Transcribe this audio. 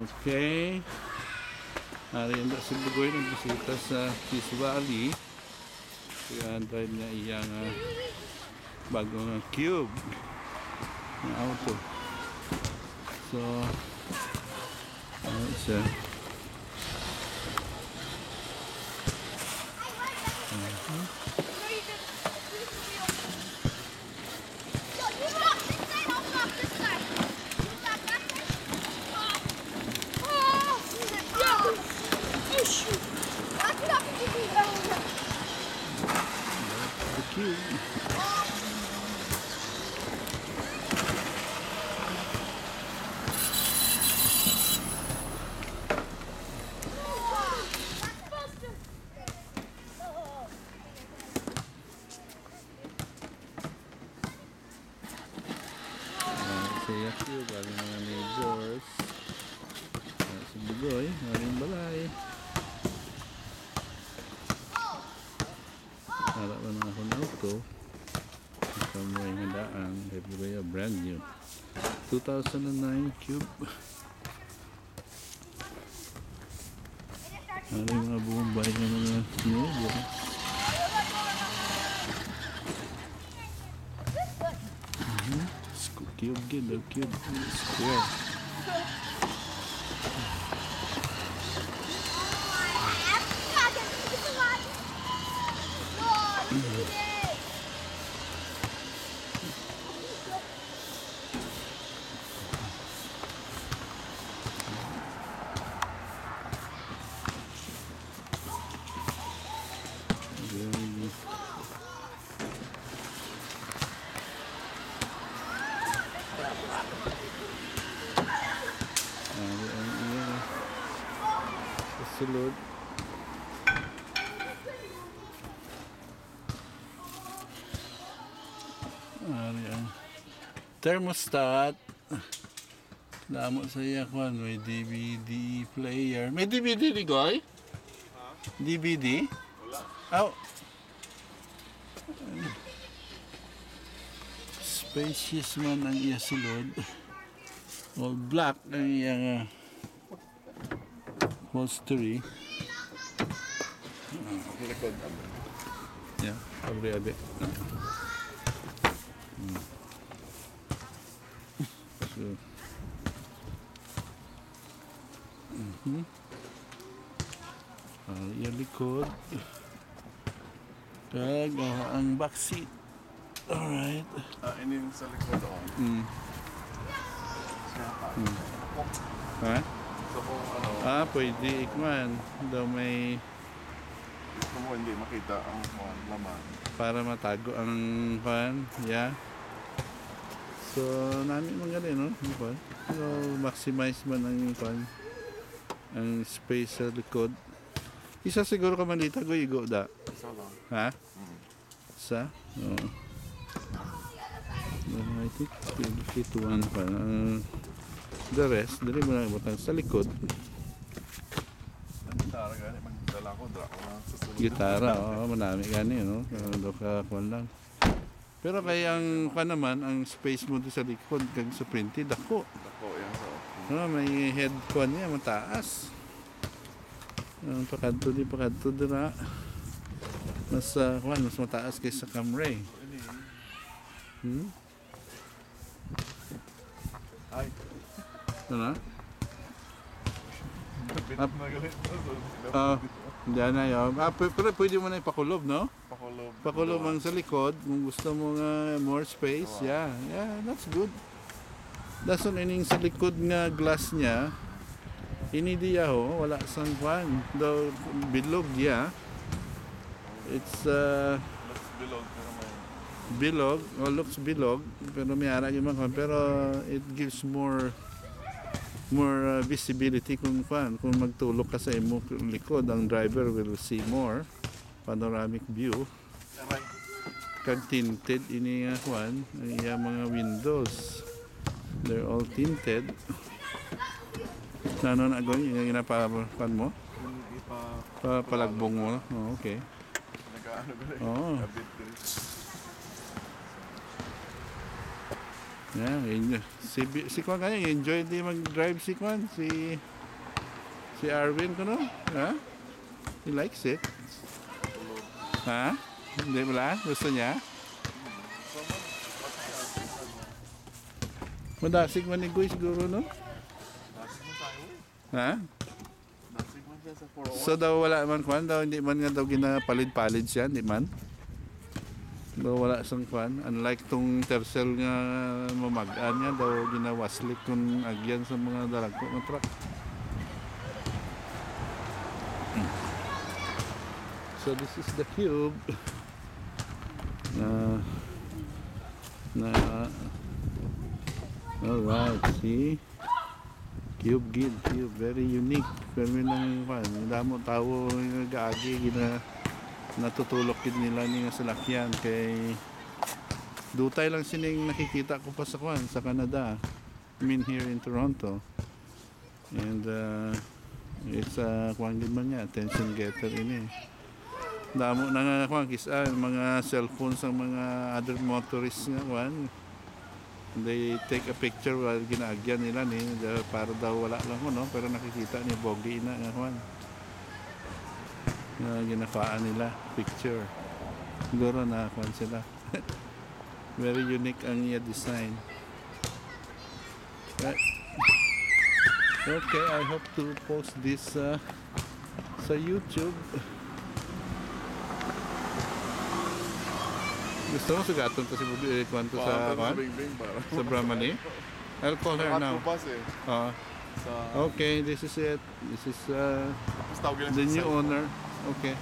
Okay. Ariyan na si Bugoy ng bisita sa Peace Valley. Kaya drive niya iyang bagong cube na auto. So, siya. The cube. Saya cube, galing mga majors. Si Bugoy, galing balay. Harap na mga akong auto. Somewhere yung handaan. Everybody brand new. 2009 cube. Ano yung mga bumbay ng mga new. Cube gid, cube square. Sulod. Ariyan. Thermostat. Damo sa iya kwan. May DVD player. May DVD ni Goy? Ha? DVD? Wala. Oh. Spacious man ang iya sulod. All black ang iyang upholstery. Likod. Yeah, abre-abre. So, yung likod. Kag ang back seat. Alright. Ini sa likod ako. Ha? So kung ano, Pwede ikman. Daw may kung mo hindi makita ang laman. para matago ang fan. Yeah. So, namin man ganun, no? Yung fan. So, maximize man ang fan. Ang space sa likod. Isa siguro ka man dito, igo da. Isa lang. Ha? Isa? Oo. I think fit one pa. The rest, dali mo na ibutang sa likod. Ang gitara gani, magdala ko, dala ko lang sa sulod. Gitara, manami gani, no? Kaya ka kwan lang. Pero kaya ang kwan naman, ang space mo doon sa likod, kag sa printed, ako. Ako yan sa May head kwan niya, mataas. Pakadto dira. Mas kwan, mas mataas kaysa Camry. Ay, Ano? bit na galit. Diyan na yun. Pero pwede mo na ipakulob, no? Pakulob. Pakulob ang sa likod, kung gusto mo nga more space, yeah, that's good. Dason ining sa likod nga glass niya, inidiya ho, wala sang kwan. Daw bilog niya. It's Looks below, pero may bilog, looks bilog, pero may ara yung mga kwan. Pero it gives more visibility kung magtulog ka sa imo likod, ang driver will see more panoramic view. aray. Kag tinted ini nga kwan, ang iya mga windows, they're all tinted. Ano na gawin yung ginapapan mo? Palagbong mo. Oh, okay. Nag-ano galit. Oo. Kabit galit. Yeah, si Kwan kanya enjoy din mag-drive si Kwan, si Si Arvin ko no? Ha? He likes it. Ha? Hindi mo lang? Gusto niya? Madasig man ni Goy siguro no? Nasig mo tayo eh. Ha? Nasig mo siya sa 401. So daw wala man kwan daw hindi man nga daw ginapalid-palid siya, hindi man. Daw wala sang kwan. Unlike tong tercel nga mamagaan niya daw ginawaslik kung agyan sa mga dalagko ng truck. So this is the cube na alright, see? Cube gid, cube, very unique. Pero may lang kwan, damo tao nag-aagi gina natutulok gid nila ni nga salakyan kay dutay lang sining nakikita ko pa sa kwan sa Canada. I mean here in Toronto. And it's kwan gid man nga attention getter ini. Damo na nga kwan kisan mga cellphones ang mga other motorists nga kwan. They take a picture while ginaagyan nila ni para daw wala lang ko no pero nakikita ni Bogi na nga kwan. Na ginafaan nila picture. Siguro na kwan sila. Very unique ang iya design. Right. Okay, I hope to post this sa YouTube. Gusto mo sugaton to si Bubi kwanto sa Parang kwan? bing-bing para. Sa Brahmani? I'll call her now. Bus eh. Uh, Sa... okay, this is it. This is Tapos tawagin lang the sa new site. owner. Okay.